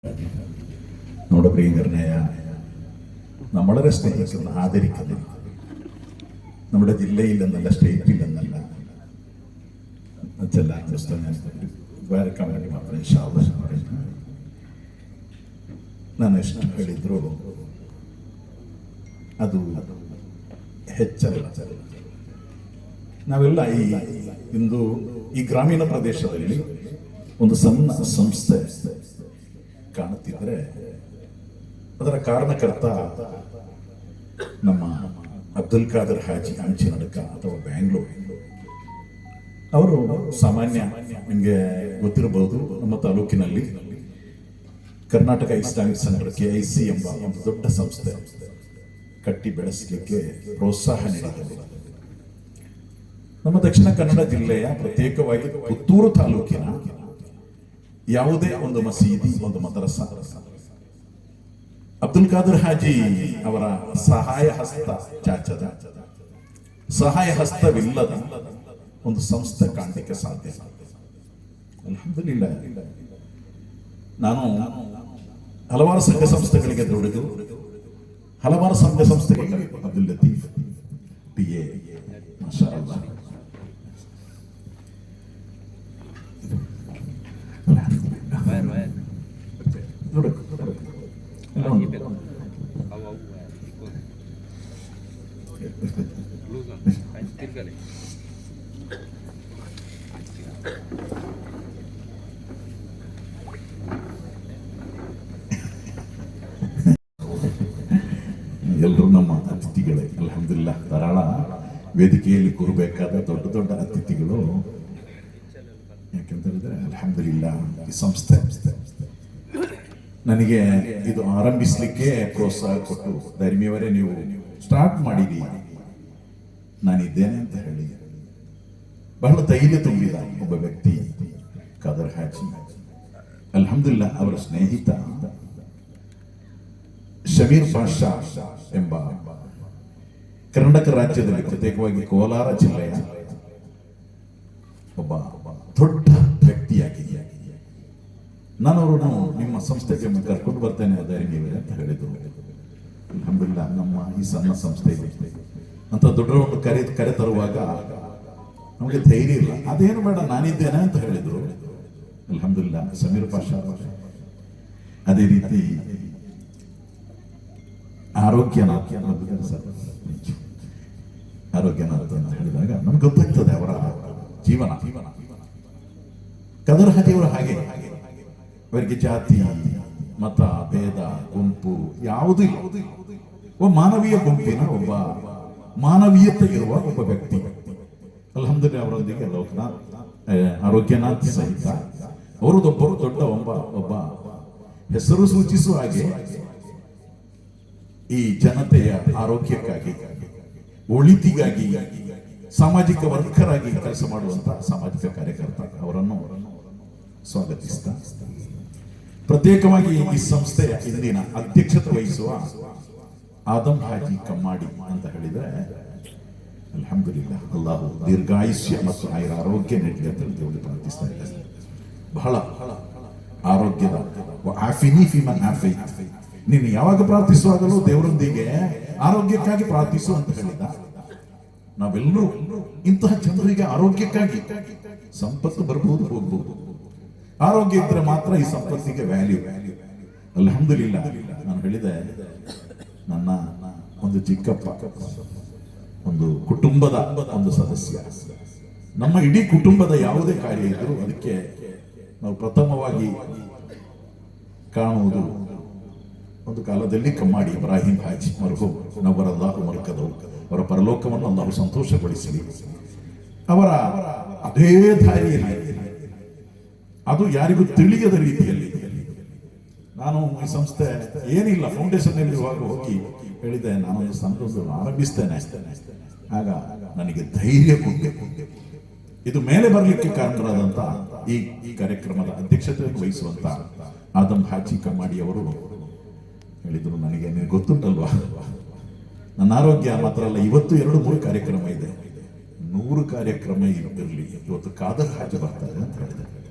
നമ്മുടെ പ്രിയങ്കരനായ നമ്മൾ വളരെ സ്നേഹിക്കുന്ന ആദരിക്കുന്ന നമ്മുടെ ജില്ലയിൽ എന്നല്ല സ്റ്റേറ്റിൽ എന്നല്ല ചില പുസ്തകങ്ങൾ ದ್ವಾರಕಾ ಮಾಡಿ ಮಾತ್ರ ಇನ್ಶಾಅಲ್ಲಾಹ್ ನಾನು ಎಷ್ಟು ಹೇಳಿದ್ರು ಅದು ಹೆಚ್ಚಲ್ಲ. ನಾವೆಲ್ಲ ಇಂದು ಈ ಗ್ರಾಮೀಣ ಪ್ರದೇಶದಲ್ಲಿ ಒಂದು ಸಣ್ಣ ಸಂಸ್ಥೆ ಕಾಣುತ್ತಿದ್ದರೆ ಅದರ ಕಾರಣಕರ್ತ ನಮ್ಮ ಅಬ್ದುಲ್ ಖಾದರ್ ಹಾಜಿ ಅಂಚಿನಡ್ಕ ಅಥವಾ ಬ್ಯಾಂಗ್ಳೂರು. ಅವರು ಸಾಮಾನ್ಯ ನಿಮಗೆ ಗೊತ್ತಿರಬಹುದು, ನಮ್ಮ ತಾಲೂಕಿನಲ್ಲಿ ಕರ್ನಾಟಕ ಇಸ್ಲಾಮಿಕ್ ಸೆಂಟರ್ KIC ಎಂಬ ಒಂದು ದೊಡ್ಡ ಸಂಸ್ಥೆ ಕಟ್ಟಿ ಬೆಳೆಸಲಿಕ್ಕೆ ಪ್ರೋತ್ಸಾಹ ನೀಡಿದರು. ನಮ್ಮ ದಕ್ಷಿಣ ಕನ್ನಡ ಜಿಲ್ಲೆಯ ಪ್ರತ್ಯೇಕವಾಗಿ ಪುತ್ತೂರು ತಾಲೂಕಿನ ಯಾವುದೇ ಒಂದು ಮಸೀದಿ, ಒಂದು ಮದರಸಾ ಅಬ್ದುಲ್ ಖಾದರ್ ಹಾಜಿ ಅವರ ಸಹಾಯ ಹಸ್ತ ಚಾಚದ, ಸಹಾಯ ಹಸ್ತವಿಲ್ಲದ ಒಂದು ಸಂಸ್ಥೆ ಕಾಣಲಿಕ್ಕೆ ಸಾಧ್ಯ. ಅಲ್ಹಮ್ದುಲಿಲ್ಲಾಹ್, ನಾನು ಹಲವಾರು ಸಂಘ ಸಂಸ್ಥೆಗಳಿಗೆ ದುಡಿದು ಹಲವಾರು ಸಂಘ ಸಂಸ್ಥೆಗಳಿಗೆ ಅಬ್ದುಲ್ ಲತೀಫ್ PA ಮಾಶಾ ಅಲ್ಲಾಹ್ ಎಲ್ಲರೂ ನಮ್ಮ ಅತಿಥಿಗಳೇ. ಅಲ್ಹಮ್ದುಲಿಲ್ಲಾಹ್, ಧಾರಾಳ ವೇದಿಕೆಯಲ್ಲಿ ಕೂರಬೇಕಾದ ದೊಡ್ಡ ದೊಡ್ಡ ಅತಿಥಿಗಳು. ಯಾಕೆಂತಂದ್ರೆ ಅಲ್ಹಮ್ದುಲಿಲ್ಲಾಹ್ ಈ ಸಂಸ್ಥೆ ನನಗೆ ಇದು ಆರಂಭಿಸಲಿಕ್ಕೆ ಪ್ರೋತ್ಸಾಹ ಕೊಟ್ಟು, ಧರ್ಮಿಯವರೇ ನೀವು ಸ್ಟಾರ್ಟ್ ಮಾಡಿದ್ದೀರಿ, ನಾನಿದ್ದೇನೆ ಅಂತ ಹೇಳಿ ಬಹಳ ಧೈರ್ಯ ತುಂಬಿದ ಒಬ್ಬ ವ್ಯಕ್ತಿ ಖಾದರ್ ಹಾಜಿ. ಅಲ್ಹಮ್ದುಲಿಲ್ಲಾಹ್, ಅವರ ಸ್ನೇಹಿತ ಶಮೀರ್ ಪಾಷಾ ಎಂಬ ಕರ್ನಾಟಕ ರಾಜ್ಯದಲ್ಲಿ ಪ್ರತ್ಯೇಕವಾಗಿ ಕೋಲಾರ ಜಿಲ್ಲೆಯ ಒಬ್ಬ ದೊಡ್ಡ ವ್ಯಕ್ತಿಯಾಗಿದೆ. ನಾನು ಅವರನ್ನು ನಿಮ್ಮ ಸಂಸ್ಥೆಗೆ ಕರ್ಕೊಂಡು ಬರ್ತೇನೆ ಧೈರ್ಯವೇ ಅಂತ ಹೇಳಿದ್ರು. ಅಲ್ಹಮ್ದುಲಿಲ್ಲಾಹ್, ನಮ್ಮ ಈ ಸಣ್ಣ ಸಂಸ್ಥೆಗೆ ಅಂತ ದೊಡ್ಡವರನ್ನು ಕರೆ ತರುವಾಗ ನಮಗೆ ಧೈರ್ಯ ಇಲ್ಲ. ಅದೇನು ಬೇಡ, ನಾನಿದ್ದೇನೆ ಅಂತ ಹೇಳಿದ್ರು. ಅಲ್ಹಮ್ದುಲಿಲ್ಲಾಹ್, ಸಮೀರ್ ಪಾಷಾ ಅದೇ ರೀತಿ ಆರೋಗ್ಯನಾಥ್ ಅಂತ ಹೇಳಿದಾಗ ನಮ್ಗೆ ಗೊತ್ತಾಗ್ತದೆ ಅವರ ಜೀವನ. ಖಾದರ್ ಹಾಜಿ ಅವರು ಹಾಗೆ, ಅವರಿಗೆ ಜಾತಿ ಮತ ಭೇದ ಗುಂಪು ಯಾವುದೂ ಇಲ್ಲ. ಒಬ್ಬ ಮಾನವೀಯ ಗುಂಪಿನ ಒಬ್ಬ ಮಾನವೀಯತೆ ಇರುವ ಒಬ್ಬ ವ್ಯಕ್ತಿ. ಅಲ್ಹಮ್ದುಲಿಲ್ಲಾಹ್, ಅವರೊಂದಿಗೆ ಲೋಕನಾಥ್ ಆರೋಗ್ಯನಾಥ್ ಸಹಿತ ಅವರದೊಬ್ಬರು ದೊಡ್ಡ ಒಬ್ಬ ಹೆಸರು ಸೂಚಿಸುವ ಹಾಗೆ ಈ ಜನತೆಯ ಆರೋಗ್ಯಕ್ಕಾಗಿ, ಒಳಿತಿಗಾಗಿ, ಸಾಮಾಜಿಕ ವರ್ಕರಾಗಿ ಕೆಲಸ ಮಾಡುವಂತಹ ಸಾಮಾಜಿಕ ಕಾರ್ಯಕರ್ತ. ಅವರನ್ನು ಸ್ವಾಗತಿಸ್ತಾ ಪ್ರತ್ಯೇಕವಾಗಿ ಈ ಸಂಸ್ಥೆಯ ಇಂದಿನ ಅಧ್ಯಕ್ಷತೆ ವಹಿಸುವ ಆದಮ್ ಹಾಜಿ ಕಮ್ಮಾಡಿ ಅಂತ ಹೇಳಿದ್ರೆ, ಅಲ್ಹಮ್ದುಲಿಲ್ಲಾಹ್, ಅಲ್ಲಾಹು ದೀರ್ಘಾಯುಷ್ಯ ಮತ್ತು ಆರೋಗ್ಯ ನೀಡಲಿ ಅಂತ ಹೇಳಿ ಪ್ರಾರ್ಥಿಸ್ತಾ ಇದ್ದಾರೆ. ಬಹಳ ಆರೋಗ್ಯದ ಆಫಿನಿ ಫಿಮನ್ ಆಫೈತ್, ನೀನು ಯಾವಾಗ ಪ್ರಾರ್ಥಿಸುವಾಗಲೂ ದೇವರೊಂದಿಗೆ ಆರೋಗ್ಯಕ್ಕಾಗಿ ಪ್ರಾರ್ಥಿಸು ಅಂತ ಹೇಳಿದ. ನಾವೆಲ್ಲರೂ ಇಂತಹ ಜನರಿಗೆ ಆರೋಗ್ಯಕ್ಕಾಗಿ, ಸಂಪತ್ತು ಬರಬಹುದು ಹೋಗ್ಬಹುದು, ಆರೋಗ್ಯ ಇದ್ರೆ ಮಾತ್ರ ಈ ಸಂಪತ್ತಿಗೆ ವ್ಯಾಲ್ಯೂ. ಅಲ್ಹಮ್ದುಲಿಲ್ಲಾಹ್, ನಾನು ಹೇಳಿದೆ, ನನ್ನ ಒಂದು ಚಿಕ್ಕಪ್ಪ, ಒಂದು ಕುಟುಂಬದ ಒಂದು ಸದಸ್ಯ, ನಮ್ಮ ಇಡೀ ಕುಟುಂಬದ ಯಾವುದೇ ಕಾರ್ಯ ಇದ್ರೂ ಅದಕ್ಕೆ ನಾವು ಪ್ರಥಮವಾಗಿ ಕಾಣುವುದು ಒಂದು ಕಾಲದಲ್ಲಿ ಕಮ್ಮಾಡಿ ಇಬ್ರಾಹಿಂ ಹಾಜಿ ಮರ್ಹೂಮ್ ನವ್ವರಲ್ಲಾಹು ಮರ್ಕದಹು, ಅವರ ಪರಲೋಕವನ್ನು ಅಲ್ಲಾಹು ಸಂತೋಷಗೊಳಿಸಲಿ. ಅವರ ಅದೇ ದಾರಿಯಲ್ಲಿ, ಅದು ಯಾರಿಗೂ ತಿಳಿಯದ ರೀತಿಯಲ್ಲಿ, ನಾನು ಈ ಸಂಸ್ಥೆ ಏನಿಲ್ಲ ಫೌಂಡೇಶನ್ ಇರುವಾಗ ಹೋಗಿ ಹೇಳಿದೆ, ನಾನು ಸಂಸ್ಥೆ ಆರಂಭಿಸ್ತೇನೆ. ಆಗ ನನಗೆ ಧೈರ್ಯ ಕೊಡಬೇಕು. ಇದು ಮೇಲೆ ಬರಲಿಕ್ಕೆ ಕಾರಣರಾದಂತ ಈ ಕಾರ್ಯಕ್ರಮದ ಅಧ್ಯಕ್ಷತೆ ವಹಿಸುವಂತ ಆದಮ್ ಹಾಜಿ ಕಮ್ಮಾಡಿ ಅವರು ಹೇಳಿದ್ರು, ನನಗೆ ಗೊತ್ತುಂಟಲ್ವಾ, ನನ್ನ ಆರೋಗ್ಯ ಮಾತ್ರ ಅಲ್ಲ, ಇವತ್ತು 2-3 ಕಾರ್ಯಕ್ರಮ ಇದೆ, 100 ಕಾರ್ಯಕ್ರಮ ಇರಲಿ, ಇವತ್ತು ಖಾದರ್ ಹಾಜಿ ಬರ್ತಾರೆ ಅಂತ ಹೇಳಿದೆ.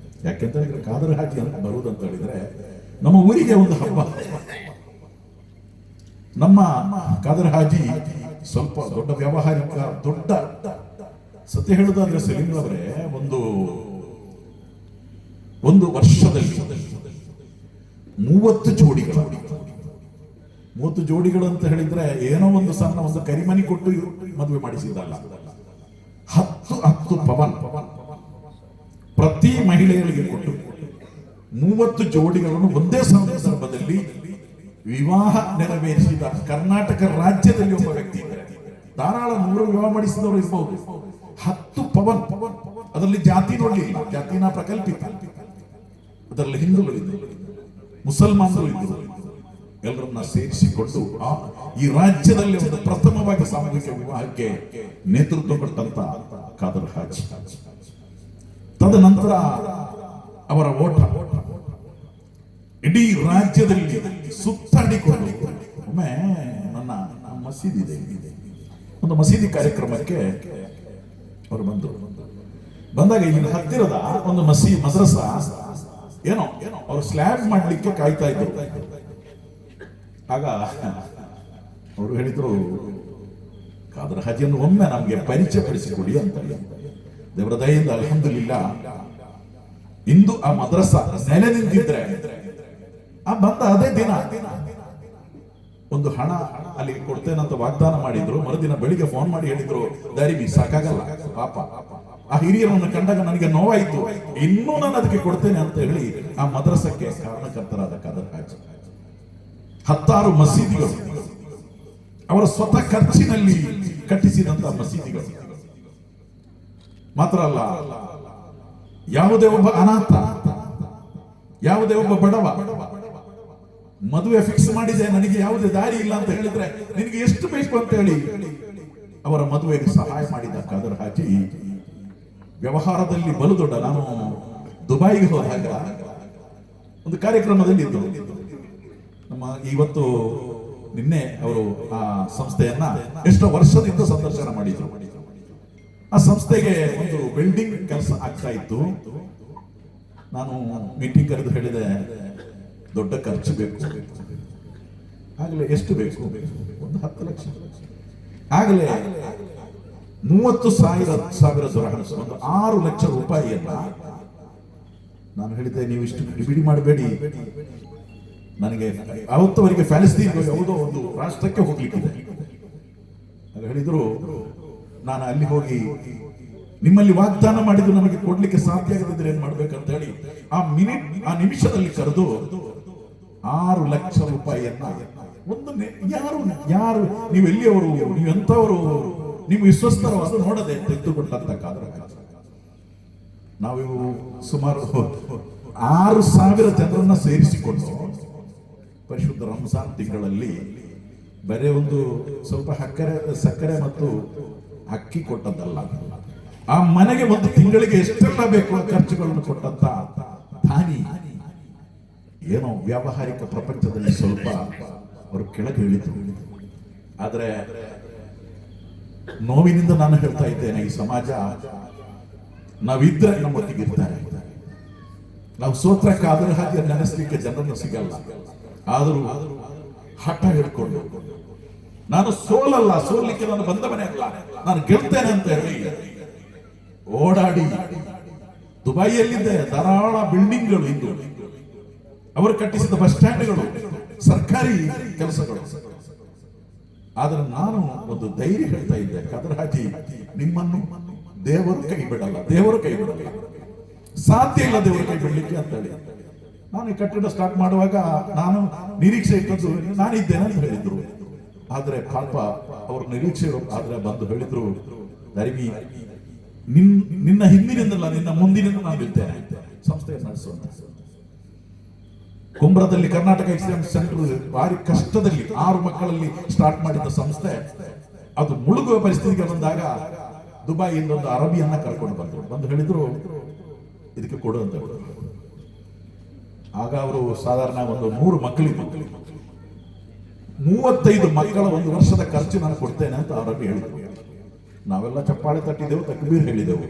ಯಾಕೆಂತ ಹೇಳಿದ್ರೆ ಖಾದರ್ ಹಾಜಿ ಅಂತ ಬರುವುದಂತ ಹೇಳಿದ್ರೆ ನಮ್ಮ ಊರಿಗೆ ಒಂದು ಹಬ್ಬ. ನಮ್ಮ ಖಾದರ್ ಹಾಜಿ ಸ್ವಲ್ಪ ದೊಡ್ಡ ವ್ಯಾವಹಾರಿಕ, ದೊಡ್ಡ ಸತ್ಯ ಹೇಳುದಾದ್ರೆ ಸಲೀಂ ಅವರೇ, ಒಂದು ವರ್ಷದಲ್ಲಿ 30 ಜೋಡಿಗಳು. 30 ಜೋಡಿಗಳು ಅಂತ ಹೇಳಿದ್ರೆ ಏನೋ ಒಂದು ಸಣ್ಣ ಒಂದು ಕರಿಮನಿ ಕೊಟ್ಟು ಮದುವೆ ಮಾಡಿಸಿದ್ದಲ್ಲ. 10 ಪವನ್ ಪ್ರತಿ ಮಹಿಳೆಯರಿಗೆ ಕೊಟ್ಟು 30 ಜೋಡಿಗಳನ್ನು ಒಂದೇ ಸಂದರ್ಭದಲ್ಲಿ ವಿವಾಹ ನೆರವೇರಿಸಿದ ಕರ್ನಾಟಕ ರಾಜ್ಯದಲ್ಲಿ ಒಬ್ಬ ವ್ಯಕ್ತಿ ಇದ್ದಾರೆ. ಧಾರಾಳ 100 ವಿವಾಹ ಮಾಡಿಸಿದವರು ಇರಬಹುದು. 10 ಪವನ್, ಅದರಲ್ಲಿ ಜಾತಿ ನೋಡಲಿಲ್ಲ, ಜಾತಿನ ಪ್ರಕಲ್ಪಿತ. ಅದರಲ್ಲಿ ಹಿಂದೂಗಳು ಇದ್ದರು, ಮುಸಲ್ಮಾನರು ಇದ್ದರು, ಎಲ್ಲರನ್ನ ಸೇರಿಸಿಕೊಂಡು ಈ ರಾಜ್ಯದಲ್ಲಿ ಒಂದು ಪ್ರಥಮವಾಗಿ ಸಾಮೂಹಿಕ ವಿವಾಹಕ್ಕೆ ನೇತೃತ್ವ ಕೊಟ್ಟಂತ ಖಾದರ್ ಹಾಜಿ. ತದನಂತರ ಅವರ ಓಟ ಇಡೀ ರಾಜ್ಯದಲ್ಲಿ ಸುತ್ತಾಡಿಕೊಂಡು, ಒಮ್ಮೆ ನನ್ನ ಮಸೀದಿ ಇದೆ, ಒಂದು ಮಸೀದಿ ಕಾರ್ಯಕ್ರಮಕ್ಕೆ ಅವರು ಬಂದಾಗ ಇಲ್ಲಿ ಹತ್ತಿರದ ಒಂದು ಮದ್ರಸ ಏನೋ ಅವರು ಸ್ಲ್ಯಾಬ್ ಮಾಡ್ಲಿಕ್ಕೆ ಕಾಯ್ತಾ ಇದ್ರು. ಆಗ ಅವರು ಹೇಳಿದ್ರು, ಖಾದರ್ ಹಾಜಿಯನ್ನು ಒಮ್ಮೆ ನಮ್ಗೆ ಪರಿಚಯ ಪಡಿಸಿಕೊಡಿ ಅಂತ. ದೇವರ ದಯೆಯಿಂದ ಅಲ್ಹಮ್ದುಲಿಲ್ಲಾ ಇಂದು ಆ ಮದ್ರಸ ನೆಲೆ ನಿಂತಿದ್ರೆ ಬಂದ ಅದೇ ದಿನ ಒಂದು ಹಣ ಅಲ್ಲಿ ಕೊಡ್ತೇನಂತ ವಾಗ್ದಾನ ಮಾಡಿದ್ರು. ಮರುದಿನ ಬೆಳಿಗ್ಗೆ ಫೋನ್ ಮಾಡಿ ಹೇಳಿದ್ರು, ದಾರಿವಿ ಸಾಕಾಗಲ್ಲ ಪಾಪ, ಆ ಹಿರಿಯರನ್ನು ಕಂಡಾಗ ನನಗೆ ನೋವಾಯಿತು, ಇನ್ನೂ ನಾನು ಅದಕ್ಕೆ ಕೊಡ್ತೇನೆ ಅಂತ ಹೇಳಿ ಆ ಮದ್ರಸಕ್ಕೆ ಕಾರಣಕರ್ತರಾದ ಖಾದರ್ ಹಾಜಿ 10 ಮಸೀದಿಗಳು, ಅವರ ಸ್ವತಃ ಖರ್ಚಿನಲ್ಲಿ ಕಟ್ಟಿಸಿದಂತ ಮಸೀದಿಗಳು. ಮಾತ್ರ ಅಲ್ಲ, ಯಾವುದೇ ಒಬ್ಬ ಅನಾಥ, ಯಾವುದೇ ಒಬ್ಬ ಬಡವ ಮದುವೆ ಫಿಕ್ಸ್ ಮಾಡಿದೆ, ನನಗೆ ಯಾವುದೇ ದಾರಿ ಇಲ್ಲ ಅಂತ ಹೇಳಿದ್ರೆ ನಿನಗೆ ಎಷ್ಟು ಬೇಕು ಅಂತ ಹೇಳಿ ಅವರ ಮದುವೆಗೆ ಸಹಾಯ ಮಾಡಿದ ಖಾದರ್ ಹಾಜಿ ವ್ಯವಹಾರದಲ್ಲಿ ಬಲು ದೊಡ್ಡ. ನಾನು ದುಬೈಗೆ ಹೋದಾಗ ಒಂದು ಕಾರ್ಯಕ್ರಮದಲ್ಲಿ ಇದ್ದು, ನಮ್ಮ ಇವತ್ತು ನಿನ್ನೆ ಅವರು ಆ ಸಂಸ್ಥೆಯನ್ನ ಎಷ್ಟೋ ವರ್ಷದಿಂದ ಸಂದರ್ಶನ ಮಾಡಿದ್ರು. ಆ ಸಂಸ್ಥೆಗೆ ಒಂದು ಬಿಲ್ಡಿಂಗ್ ಕೆಲಸ ಆಗ್ತಾ ಇತ್ತು. ನಾನು ಮೀಟಿಂಗ್ ಕರೆದು ಹೇಳಿದೆ, ದೊಡ್ಡ ಖರ್ಚು ಬೇಕು. ಆಗಲೇ ಎಷ್ಟು ಬೇಕು? ಒಂದು 10 ಲಕ್ಷ. ಆಗಲೇ 30,000 ದಿರ್ಹಮ್ಸ್, ಒಂದು 6 ಲಕ್ಷ ರೂಪಾಯಿಯನ್ನ ನಾನು ಹೇಳಿದೆ, ನೀವು ಇಷ್ಟು ಬಿಡಿ ಮಾಡಬೇಡಿ, ನನಗೆ ಅವತ್ತವರಿಗೆ ಪ್ಯಾಲೆಸ್ತೀನ್ ಯಾವುದೋ ಒಂದು ರಾಷ್ಟ್ರಕ್ಕೆ ಹೋಗ್ಲಿಕ್ಕಿದೆ. ಆಗ ಹೇಳಿದ್ರು, ನಾನು ಅಲ್ಲಿ ಹೋಗಿ ನಿಮ್ಮಲ್ಲಿ ವಾಗ್ದಾನ ಮಾಡಿದ್ದು ನಮಗೆ ಕೊಡ್ಲಿಕ್ಕೆ ಸಾಧ್ಯ ಆಗದಿದ್ರೆ ಏನ್ ಮಾಡ್ಬೇಕಂತ ಹೇಳಿ ಆ ನಿಮಿಷದಲ್ಲಿ ಕರೆದು 6 ಲಕ್ಷ ರೂಪಾಯಿಯನ್ನ ಒಂದು ಯಾರು ನೀವು ಎಲ್ಲಿಯವರು, ನೀವು ಎಂತವರು, ನೀವು ವಿಶ್ವಸ್ತರು ಅದು ನೋಡದೆ ತೆಗೆದುಕೊಟ್ಟಂತ ಖಾದರ್ ಹಾಜಿ. ನಾವು ಸುಮಾರು 6,000 ಜನರನ್ನ ಸೇರಿಸಿಕೊಂಡು ಪರಿಶುದ್ಧ ರಂಜಾನ್ ತಿಂಗಳಲ್ಲಿ ಬರೇ ಒಂದು ಸ್ವಲ್ಪ ಸಕ್ಕರೆ ಮತ್ತು ಅಕ್ಕಿ ಕೊಟ್ಟದ್ದಲ್ಲ, ಆ ಮನೆಗೆ ಒಂದು ತಿಂಗಳಿಗೆ ಎಷ್ಟೆಲ್ಲ ಬೇಕು ಖರ್ಚುಗಳನ್ನು ಕೊಟ್ಟಂತ ದಾನಿ. ಏನೋ ವ್ಯಾವಹಾರಿಕ ಪ್ರಪಂಚದಲ್ಲಿ ಸ್ವಲ್ಪ ಅವರು ಕೆಳಗೆ ಇಳಿತು. ಆದ್ರೆ ನೋವಿನಿಂದ ನಾನು ಹೇಳ್ತಾ ಇದ್ದೇನೆ, ಈ ಸಮಾಜ ನಾವಿದ್ರೆ ನಮ್ಮೊಟ್ಟಿಗೆ ಇರ್ತಾರೆ. ನಾವು ಸೋತ್ರ ಖಾದರ್ ಹಾಜಿ ನೆನೆಸ್ಲಿಕ್ಕೆ ಜನರನ್ನು ಸಿಗಲ್ಲ. ಆದರೂ ಹಠ ಹಿಡ್ಕೊಂಡು, ನಾನು ಸೋಲಿಕ್ಕೆ ನಾನು ಬಂದವನೇ ಅಲ್ಲ, ನಾನು ಗೆಲ್ತೇನೆ ಅಂತ ಹೇಳಿ ಓಡಾಡಿ ದುಬೈಯಲ್ಲಿದ್ದೆ ಧಾರಾಳ ಬಿಲ್ಡಿಂಗ್ಗಳು ಇದ್ದು, ಅವರು ಕಟ್ಟಿಸಿದ ಬಸ್ ಸ್ಟ್ಯಾಂಡ್ಗಳು, ಸರ್ಕಾರಿ ಕೆಲಸಗಳು. ಆದ್ರೆ ನಾನು ಒಂದು ಧೈರ್ಯ ಹೇಳ್ತಾ ಇದ್ದೆ, ಖಾದರ್ ಹಾಜಿ ನಿಮ್ಮನ್ನು ದೇವರು ಕೈ ಬಿಡಲ್ಲ, ದೇವರು ಕೈ ಬಿಡಲ್ಲ, ಸಾಧ್ಯ ಇಲ್ಲ ದೇವರು ಕೈ ಬಿಡ್ಲಿಕ್ಕೆ ಅಂತ ಹೇಳಿ. ನಾನು ಈ ಕಟ್ಟಡ ಸ್ಟಾರ್ಟ್ ಮಾಡುವಾಗ ನಾನು ನಿರೀಕ್ಷೆ ಇಟ್ಟದ್ದು ನಾನಿದ್ದೇನೆ ಅಂತ ಹೇಳಿದ್ರು. ಆದ್ರೆ ಪಾಪ ಅವ್ರ ನಿರೀಕ್ಷೆ ಆದ್ರೆ ಬಂದು ಹೇಳಿದ್ರು, ಧರ್ಮಿ ನಿನ್ನ ಹಿಂದಿನಿಂದಲ್ಲ ನಿನ್ನ ಮುಂದಿನಿಂದ ನಾನು ಇರ್ತೇನೆ ಸಂಸ್ಥೆಯನ್ನು ನಡೆಸುವಂತ. ಕುಂಬ್ರದಲ್ಲಿ ಕರ್ನಾಟಕ ಎಕ್ಸಲೆನ್ಸ್ ಸೆಂಟರ್ ಭಾರಿ ಕಷ್ಟದಲ್ಲಿ 6 ಮಕ್ಕಳಲ್ಲಿ ಸ್ಟಾರ್ಟ್ ಮಾಡಿದ ಸಂಸ್ಥೆ ಅದು ಮುಳುಗುವ ಪರಿಸ್ಥಿತಿಗೆ ಬಂದಾಗ ದುಬೈಯಿಂದ ಒಂದು ಅರಬಿಯನ್ನ ಕರ್ಕೊಂಡು ಬಂದು ಹೇಳಿದ್ರು, ಇದಕ್ಕೆ ಕೊಡು ಅಂತ ಹೇಳಿದ್ರು. ಆಗ ಅವರು ಸಾಧಾರಣ ಒಂದು 100 ಮಕ್ಕಳಿಗೆ 35 ಮಕ್ಕಳ ಒಂದು ವರ್ಷದ ಖರ್ಚು ನಾನು ಕೊಡ್ತೇನೆ ಅಂತ ಅರಬಿ ಹೇಳಿದ್ರು. ನಾವೆಲ್ಲ ಚಪ್ಪಾಳೆ ತಟ್ಟಿದೆವು, ತಕ್ಬೀರ್ ಹೇಳಿದೆವು.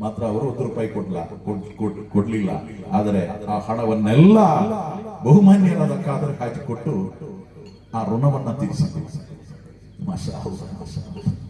ಮಾತ್ರ ಅವರು 1 ರೂಪಾಯಿ ಕೊಡ್ಲಿಲ್ಲ. ಆದರೆ ಆ ಹಣವನ್ನೆಲ್ಲ ಬಹುಮಾನ್ಯರಾದ ಖಾದರ್ ಹಾಜಿ ಕೊಟ್ಟು ಆ ಋಣವನ್ನ ತೀರಿಸಿದ್ರು. ಮಾಷಾ ಅಲ್ಲಾಹ್, ಮಾಷಾ ಅಲ್ಲಾಹ್.